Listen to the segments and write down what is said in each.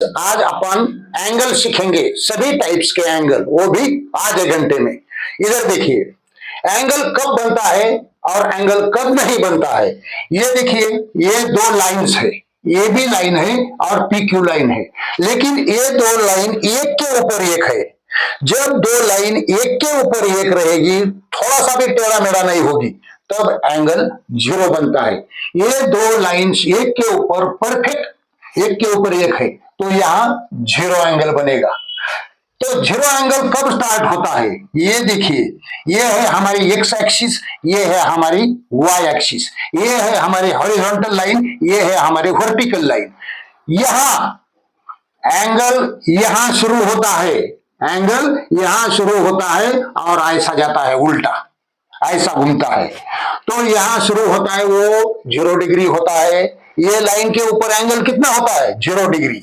आज अपन एंगल सीखेंगे, सभी टाइप्स के एंगल, वो भी आधे घंटे में। इधर देखिए, एंगल कब बनता है और एंगल कब नहीं बनता है। ये देखिए, ये दो लाइंस है, ये भी लाइन है और PQ लाइन है, लेकिन ये दो लाइन एक के ऊपर एक है। जब दो लाइन एक के ऊपर एक रहेगी, थोड़ा सा भी टेढ़ा मेढ़ा नहीं होगी, तब एंगल जीरो बनता है। ये दो लाइंस एक के ऊपर परफेक्ट एक के ऊपर एक है, तो यहां जीरो एंगल बनेगा। तो जीरो एंगल कब स्टार्ट होता है, ये देखिए, ये है हमारी एक्स एक्सिस, ये है हमारी वाई एक्सिस, ये है हमारी हॉरिजॉन्टल लाइन, ये है हमारी वर्टिकल लाइन। यहां एंगल यहां शुरू होता है, एंगल यहां शुरू होता है और ऐसा जाता है उल्टा, ऐसा घूमता है। तो यहां शुरू होता है वो 0 डिग्री होता है। ये लाइन के ऊपर एंगल कितना होता है, 0 डिग्री।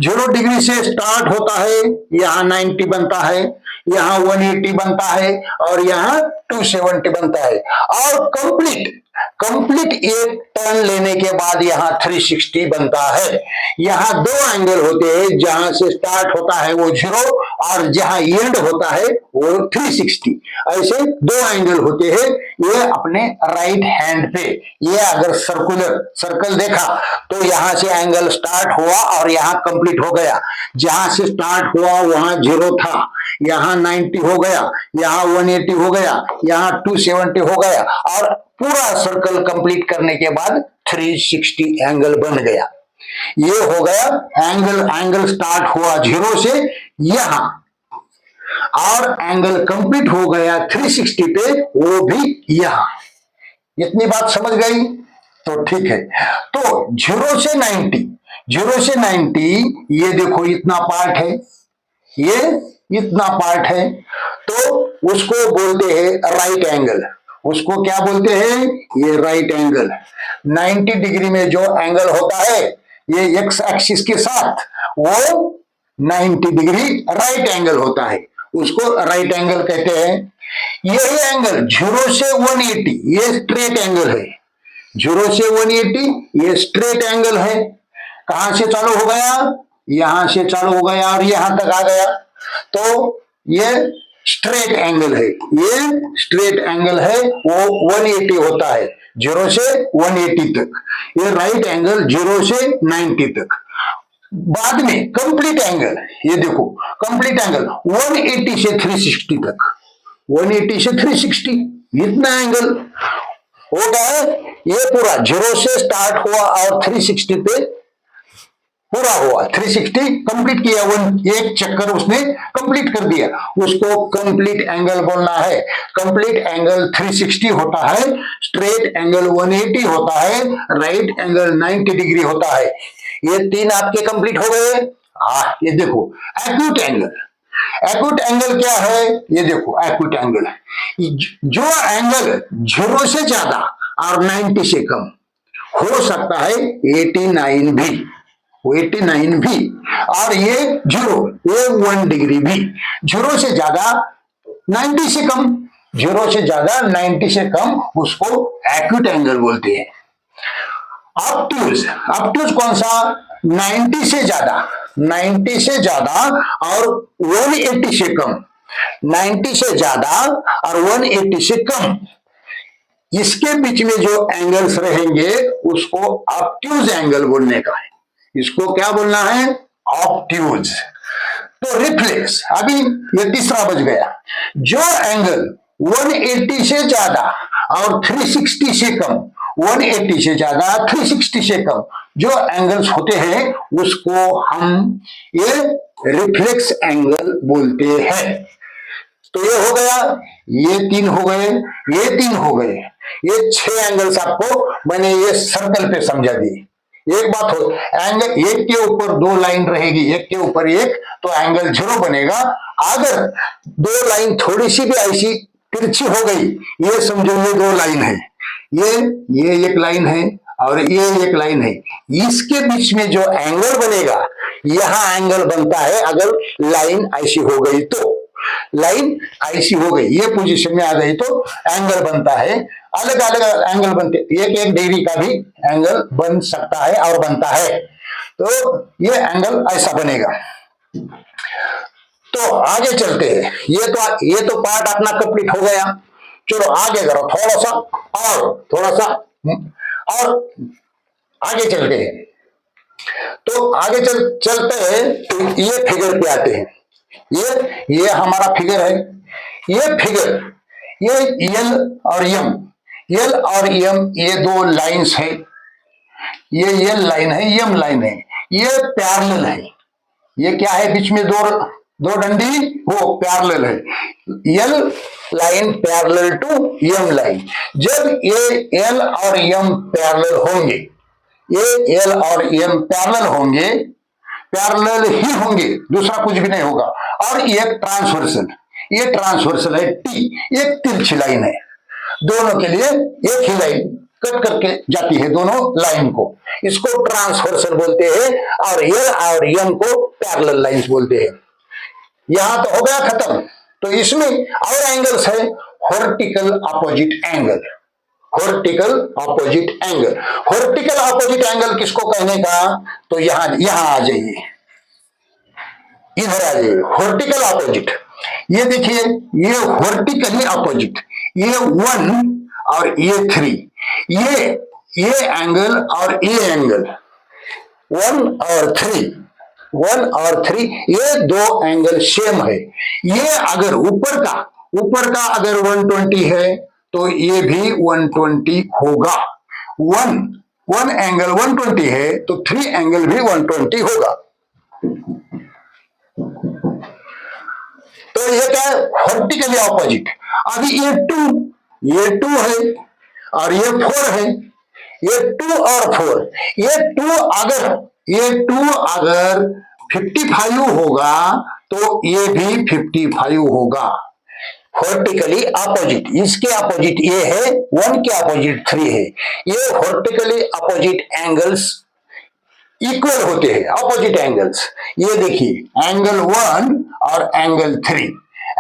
0 डिग्री से स्टार्ट होता है, यहां 90 बनता है, यहां 180 बनता है और यहां 270 बनता है। और कंप्लीट कंप्लीट एक टर्न लेने के बाद यहां 360 बनता है। यहां दो एंगल होते हैं, जहां से स्टार्ट होता है वो 0 और जहां एंड होता है वो 360। ऐसे दो एंगल होते हैं। ये अपने राइट हैंड पे, ये अगर सर्कुलर सर्कल देखा तो यहां से एंगल स्टार्ट हुआ और यहां कंप्लीट हो गया। जहां से स्टार्ट हुआ वहां 0 था, यहां 90 हो गया, यहां 180 हो गया, यहां 270 हो गया और पूरा सर्कल कंप्लीट करने के बाद 360 एंगल बन गया। ये हो गया एंगल। एंगल स्टार्ट हुआ 0 से यहां और एंगल कंप्लीट हो गया 360 पे, वो भी यहां। इतनी बात समझ गई तो ठीक है। तो 0 से 90, 0 से 90, ये देखो इतना पार्ट है, ये इतना पार्ट है, तो उसको बोलते हैं राइट एंगल। उसको क्या बोलते हैं, ये राइट एंगल। 90 डिग्री में जो एंगल होता है ये एक्स एक्सिस के साथ, वो 90 डिग्री राइट एंगल होता है, उसको राइट एंगल कहते हैं। यही एंगल 0 से 180, ये स्ट्रेट एंगल है। 0 से 180 ये स्ट्रेट एंगल है। कहां से चालू हो गया, यहां से चालू हो गया और यहां तक आ गया, तो ये स्ट्रेट एंगल है। ये स्ट्रेट एंगल है, वो 180 होता है, 0 से 180 तक। ये राइट एंगल 0 से 90 तक। बाद में कंप्लीट एंगल, ये देखो कंप्लीट एंगल 180 से 360 तक, 180 से 360, इतना एंगल हो गया। ये पूरा 0 से स्टार्ट हुआ और 360 पे पूरा हुआ, 360 कंप्लीट किया, एक चक्कर उसने कंप्लीट कर दिया। उसको कंप्लीट एंगल बोलना है। कंप्लीट एंगल 360 होता है, स्ट्रेट एंगल 180 होता है, राइट एंगल 90 डिग्री होता है। ये तीन आपके कंप्लीट हो गए। ये देखो एक्यूट एंगल। एक्यूट एंगल क्या है, ये देखो एक्यूट एंगल, जो एंगल 0 से ज्यादा और 90 से कम हो सकता है, 89 भी, 89 भी, और ये 0, ये 1 डिग्री भी। 0 से ज्यादा 90 से कम, 0 से ज्यादा 90 से कम, उसको एक्यूट एंगल बोलते हैं। ऑब्ट्यूज, ऑब्ट्यूज कौन सा, 90 से ज्यादा, 90 से ज्यादा और 180 से कम, 90 से ज्यादा और 180 से कम, इसके बीच में जो एंगल्स रहेंगे उसको ऑब्ट्यूज एंगल बोलने का है। इसको क्या बोलना है, ऑब्ट्यूज। तो रिफ्लेक्स, अभी ये तीसरा बच गया। जो एंगल 180 से ज्यादा और 360 से कम, 180 से ज्यादा 360 से कम जो एंगल्स होते हैं उसको हम ये रिफ्लेक्स एंगल बोलते हैं। तो ये हो गया, ये 3 हो गए, ये 3 हो गए, ये 6 एंगल्स आपको मैंने ये सर्कल पे समझा दिए। एक बात हो, एंगल एक के ऊपर 2 लाइन रहेगी, एक के ऊपर एक, तो एंगल 0 बनेगा। अगर 2 लाइन थोड़ी सी भी ऐसी तिरछी हो गई, ये समझो ये 2 लाइन है, ये एक लाइन है और ये एक लाइन है, इसके बीच में जो एंगल बनेगा, यहां एंगल बनता है। अगर लाइन ऐसी हो गई तो, लाइन ऐसी हो गई, ये पोजीशन में आ गई तो एंगल बनता है। अलग अलग एंगल बनते, एक एक डिग्री का भी एंगल बन सकता है और बनता है। तो ये एंगल ऐसा बनेगा। तो आगे चलते हैं, ये तो पार्ट अपना कंप्लीट हो गया। चलो आगे करो थोड़ा सा, और थोड़ा सा और आगे चलते हैं। तो आगे चलते हैं, तो ये फिगर पे आते हैं। ये हमारा फिगर है। ये फिगर, ये एल और एम, एल और एम ये दो लाइंस है। ये एल लाइन है, एम लाइन है, ये पैरेलल है। ये क्या है, बीच में दो डंडी, वो पैरेलल है। L line parallel to M line. जब ये एल और एम पैरेलल होंगे, ये एल और एम पैरेलल होंगे, पैरेलल ही होंगे, दूसरा कुछ भी नहीं होगा। और ये ट्रांसवर्सल, ये ट्रांसवर्सल है टी, एक तिरछी लाइन है। दोनों के लिए एक ही लाइन कट करके जाती है दोनों लाइन को, इसको ट्रांसवर्सल बोलते हैं। और एल और एम को पैरेलल लाइंस बोलते हैं। यहां तो हो गया खत्म। तो इसमें और एंगल्स है, vertical opposite angle. Vertical opposite angle, vertical opposite angle किसको कहने का, तो यहां आ जाइए, इधर आ जाइए। वर्टिकल अपोजिट, ये देखिए, ये वर्टिकली अपोजिट, ये 1 और ये 3, ये एंगल और ये एंगल 1 और 3, ये दो एंगल सेम है। ये अगर ऊपर का अगर 120 है तो ये भी 120 होगा। 1 एंगल 120 है तो 3 एंगल भी 120 होगा। तो ये क्या है, वर्टिकली ऑपोजिट। अभी ये 2 है और ये 4 है, ये 2 और 4, ये 2 अगर 55 होगा तो ये भी 55 होगा। वर्टिकली अपोजिट, इसके अपोजिट ये है, 1 के अपोजिट 3 है। ये वर्टिकली अपोजिट एंगल्स इक्वल होते हैं, अपोजिट एंगल्स। ये देखिए एंगल 1 और एंगल 3।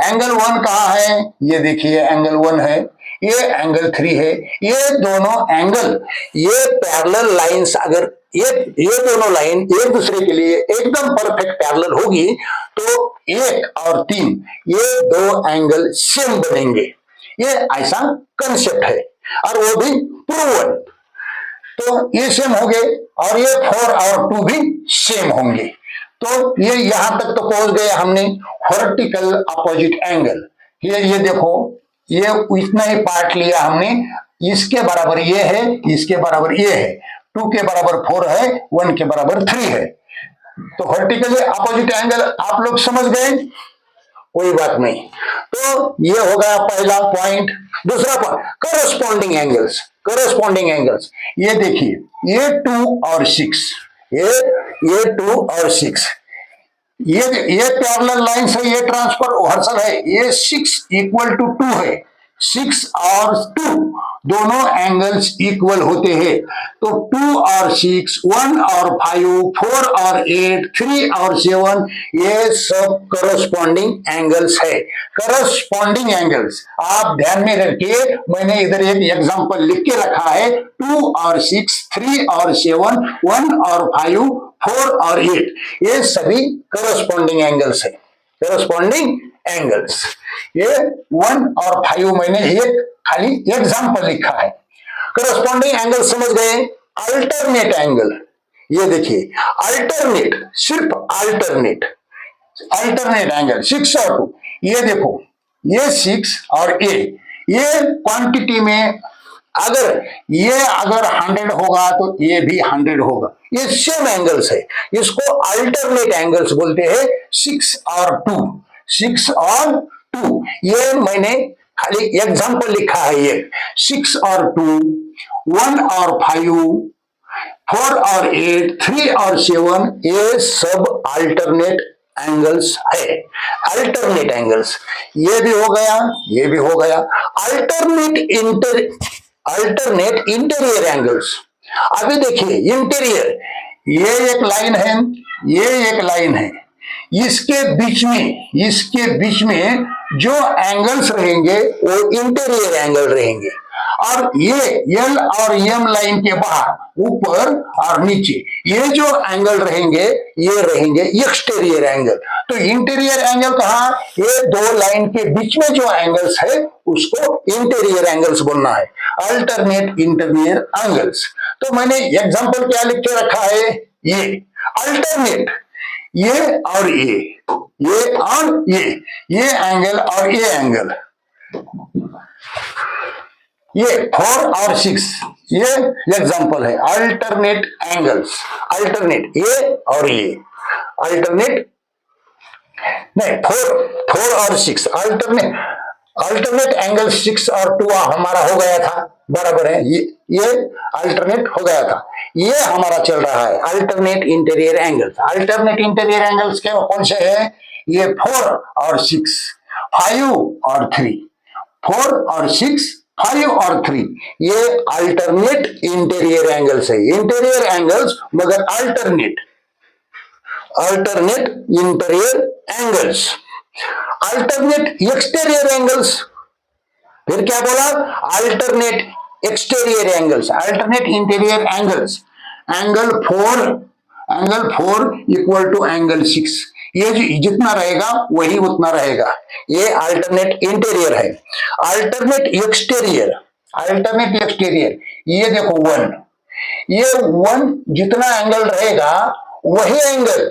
एंगल 1 कहां है, ये देखिए एंगल 1 है, ये एंगल 3 है। ये दोनों एंगल, ये पैरेलल लाइंस, अगर ये दोनों लाइन एक दूसरे के लिए एकदम परफेक्ट पैरेलल होगी तो 1 और 3 ये दो एंगल सेम बनेंगे। ये ऐसा कंसेप्ट है, और वो भी प्रूवन। तो ये सेम हो गए, और ये 4 और 2 भी सेम होंगे। तो ये यहां तक तो पहुंच गए हमने, वर्टिकल अपोजिट एंगल। ये देखो, ये इतना ही पार्ट लिया हमने, इसके बराबर ये है, इसके बराबर ये है, 2 के बराबर 4 है, 1 के बराबर 3 है। तो वर्टिकली अपोजिट एंगल आप लोग समझ गए, कोई बात नहीं। तो ये हो गया पहला पॉइंट। दूसरा point, corresponding angles. Corresponding angles, ये देखिए, ये 2 और 6, ये 2 और 6, ये पैरेलल लाइन है, ये ट्रांसफॉर्मर्सल है। ये 6 इक्वल टू 2 है, 6 और 2 दोनों एंगल्स इक्वल होते हैं। तो 2 और 6, 1 और 5, 4 और 8, 3 और 7, ये सब करस्पॉन्डिंग एंगल्स है। करस्पॉन्डिंग एंगल्स आप ध्यान में रखिए, मैंने इधर एक एग्जांपल लिख के रखा है, 2 और 6, 3 और 7, 1 और 5, 4 और 8, ये सभी करस्पॉन्डिंग एंगल्स है। करस्पॉन्डिंग एंगल्स, ये 1 और 5 मैंने एक खाली एग्जांपल लिखा है। करस्पॉन्डिंग एंगल समझ गए। अल्टरनेट एंगल, ये देखिए, अल्टरनेट, सिर्फ अल्टरनेट एंगल 6 और 2, ये देखो, ये 6 और ये क्वांटिटी में अगर 100 होगा तो ये भी 100 होगा, ये सेम एंगल्स है। इसको अल्टरनेट एंगल्स बोलते हैं। 6 और 2, ये मैंने खाली एग्जांपल लिखा है। ये 6 और 2, 1 और 5, 4 और 8, 3 और 7, ये सब अल्टरनेट एंगल्स है। अल्टरनेट एंगल्स, ये भी हो गया, ये भी हो गया। अल्टरनेट इंटीरियर एंगल्स, अभी देखिए इंटीरियर, ये एक लाइन है, ये एक लाइन है, इसके बीच में जो एंगल्स रहेंगे वो इंटीरियर एंगल रहेंगे। और ये एल और एम लाइन के बाहर ऊपर और नीचे ये जो एंगल रहेंगे ये रहेंगे एक्सटीरियर एंगल। तो इंटीरियर एंगल कहा, ये दो लाइन के बीच में जो एंगल्स है उसको इंटीरियर एंगल्स बोलना है, अल्टरनेट इंटीरियर एंगल्स। तो मैंने एग्जांपल क्या लिख के रखा है, ये अल्टरनेट, ये और ये और ये एंगल और ये एंगल, ये 4 और 6 ये एग्जांपल है अल्टरनेट एंगल्स। अल्टरनेट ये और ये अल्टरनेट नहीं, 4 और 6 अल्टरनेट एंगल 6 और 2 हमारा हो गया था, बराबर है, ये अल्टरनेट हो गया था। ये हमारा चल रहा है alternate interior angles. Alternate interior angles के कौन से हैं, ये 4 और 6, 5 और 3, 4 और 6, 5 और 3, ये अल्टरनेट इंटीरियर एंगल्स है। इंटीरियर एंगल्स मगर alternate interior angles. Alternate exterior angles, फिर क्या बोला, alternate exterior angles, alternate interior angles. Angle 4 equal to angle 6, ये जितना रहेगा वही उतना रहेगा, ये अल्टरनेट इंटीरियर है। अल्टरनेट एक्सटीरियर, ये देखो 1, ये 1 जितना एंगल रहेगा वही एंगल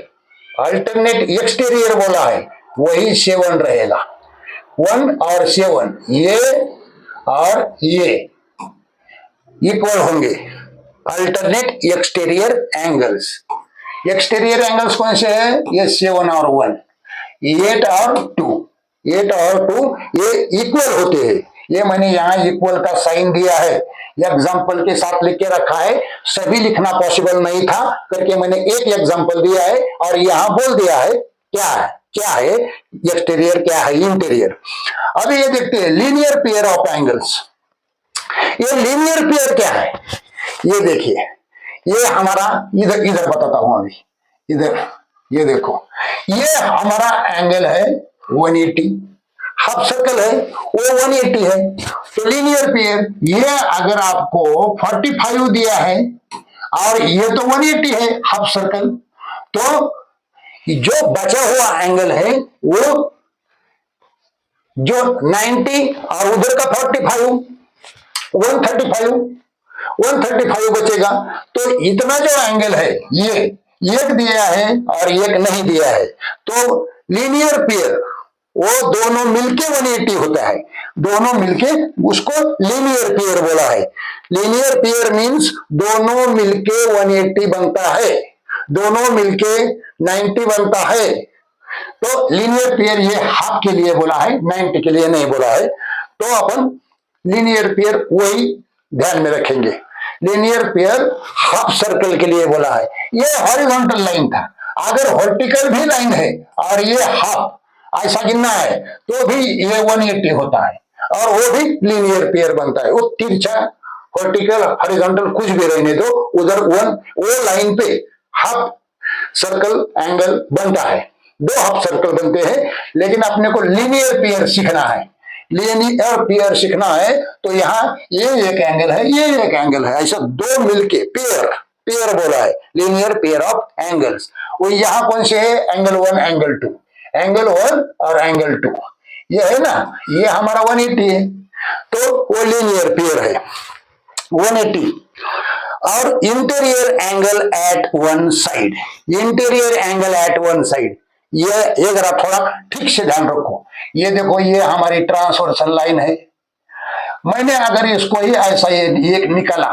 अल्टरनेट एक्सटीरियर बोला है, वही 7 रहेगा। 1 और 7 ये और ये इक्वल होंगे, alternate exterior angles. Exterior angles कौन से है, ये 7 और 1, 8 और 2 ये इक्वल होते हैं। ये मैंने यहां इक्वल का साइन दिया है, एग्जाम्पल के साथ लिख के रखा है, सभी लिखना पॉसिबल नहीं था करके मैंने एक एग्जाम्पल दिया है और यहां बोल दिया है क्या है एक्सटीरियर, क्या है इंटीरियर। अभी ये देखते हैं लीनियर पेयर ऑफ एंगल्स। ये लीनियर पेयर क्या है, ये देखिए, ये हमारा इधर बताता हूं, अभी इधर ये देखो, ये हमारा एंगल है 180, हाफ सर्कल है वो 180 है। तो लीनियर पेयर, ये अगर आपको 45 दिया है और ये तो 180 है हाफ सर्कल, तो जो बचा हुआ एंगल है वो जो 90 और उधर का 45 135 बचेगा। तो इतना जो एंगल है ये एक दिया है और एक नहीं दिया है, तो लीनियर पेयर वो दोनों मिलके 180 होता है, दोनों मिलके उसको लीनियर पेयर बोला है। लीनियर पेयर मींस दोनों मिलके 180 बनता है, दोनों मिलके 90 बनता है। तो लीनियर पेयर ये हाफ के लिए बोला है, 90 के लिए नहीं बोला है। तो अपन लीनियर पेयर वही ध्यान में रखेंगे, लीनियर पेयर हाफ सर्कल के लिए बोला है। ये हॉरिजॉन्टल लाइन था, अगर वर्टिकल भी लाइन है और ये हाफ ऐसा गिनना है तो भी ये 180 होता है और वो भी लीनियर पेयर बनता है। वो तिरछा वर्टिकल हॉरिजॉन्टल कुछ भी रहने दो, उधर वो लाइन पे हाफ सर्कल एंगल बनता है, 2 हाफ सर्कल बनते हैं। लेकिन अपने को लीनियर पेयर सीखना है, लीनियर पेयर सीखना है तो यहाँ ये एक एंगल है, ये एक एंगल है, ऐसा 2 मिलके पेयर बोला है, लीनियर पेयर ऑफ एंगल्स। वो यहाँ कौन से है, एंगल 1 एंगल 2, एंगल 1 और एंगल 2 ये है ना, ये हमारा 180 है, तो वो लीनियर पेयर है 180। और interior angle at one side, interior angle at one side, ये जरा थोड़ा ठीक से ध्यान रखो। ये देखो, ये हमारी ट्रांसवर्सल लाइन है, मैंने अगर इसको ही ऐसा ये एक निकाला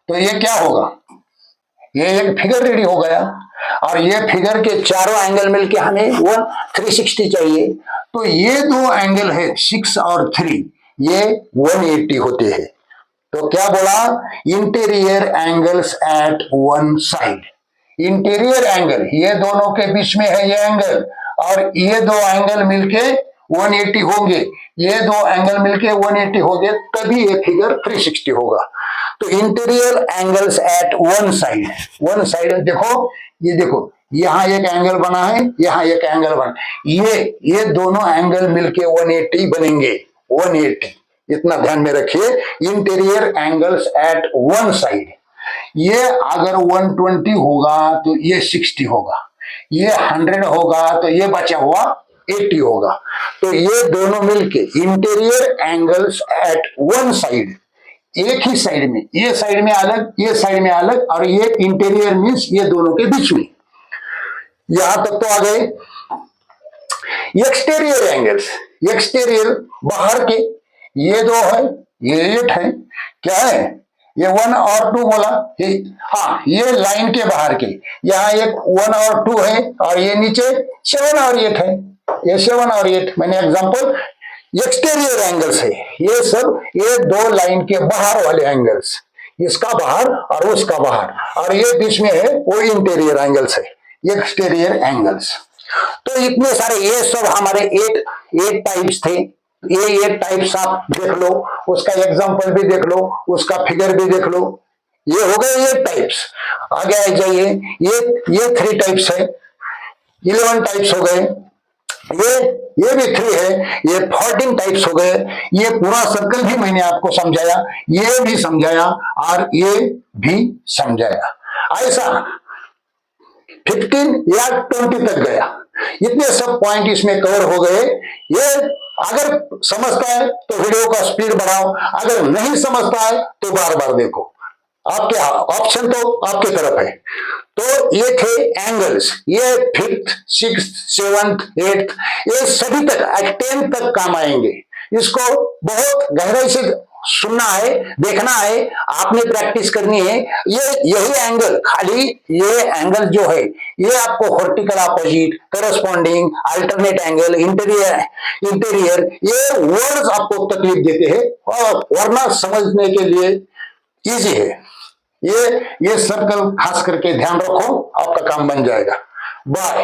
तो ये क्या होगा, ये एक फिगर रेडी हो गया और ये फिगर के चारों एंगल मिलके हमें 360 चाहिए। तो ये 2 एंगल है 6 और 3, ये 180 होते हैं। तो क्या बोला, interior angles eight one side, interior angle ये दोनों के बीच में है ये एंगल, और ये 2 एंगल मिलके 180 होंगे, ये 2 एंगल मिलके 180 होंगे, तभी ये फिगर 360 होगा। तो interior angles eight one side देखो, ये देखो यहाँ एक एंगल बना है, यहाँ एक एंगल बना, ये दोनों एंगल मिलके 180 बनेंगे, 180 इतना ध्यान में रखिए, interior angles eight one side, ये अगर 120 होगा तो ये 60 होगा, ये 100 होगा तो ये बचा हुआ 80 होगा। तो ये दोनों मिलके interior angles eight one side, एक ही साइड में, ये साइड में अलग, ये साइड में अलग, और ये इंटीरियर मींस ये दोनों के बीच में। यहां तक तो आ गए। एक्सटीरियर एंगल्स, एक्सटीरियर बाहर के, ये 2 है, ये 8 है, क्या है ये 1 और 2 बोला, हाँ ये लाइन के बाहर के, यहाँ एक 1 और 2 है, और ये नीचे 7 और 8 है, ये 7 और 8 मैंने एग्जांपल एक्सटीरियर एंगल्स है। ये सब ये 2 लाइन के बाहर वाले एंगल्स, इसका बाहर और उसका बाहर, और ये बीच में है वो इंटीरियर एंगल्स है, एक्सटीरियर एंगल्स। तो इतने सारे, ये सब हमारे 8 टाइप्स थे। ये 8 टाइप्स आप देख लो, उसका एग्जांपल भी देख लो, उसका फिगर भी देख लो। ये हो गए 8 टाइप्स। आगे आ जाइए, ये 3 टाइप्स है, 11 टाइप्स हो गए। ये भी 3 है, ये 14 टाइप्स हो गए। ये पूरा सर्कल भी मैंने आपको समझाया, ये भी समझाया और ये भी समझाया। ऐसा 15 या 20 तक गया। इतने सब पॉइंट इसमें कवर हो गए। ये अगर समझता है तो वीडियो का स्पीड बढ़ाओ, अगर नहीं समझता है तो बार बार देखो, आपके ऑप्शन तो आपके तरफ है। तो ये थे एंगल्स, ये 5th, 6th, 7th, 8th, ये सभी तक 10 तक काम आएंगे। इसको बहुत गहराई से सुनना है, देखना है, आपने प्रैक्टिस करनी है। ये यही एंगल, खाली ये एंगल जो है ये आपको vertical opposite, corresponding, alternate angle, interior, ये वर्ड्स आपको तकलीफ देते हैं, और वरना समझने के लिए इजी है। ये सर्कल खास करके ध्यान रखो, आपका काम बन जाएगा। बाय।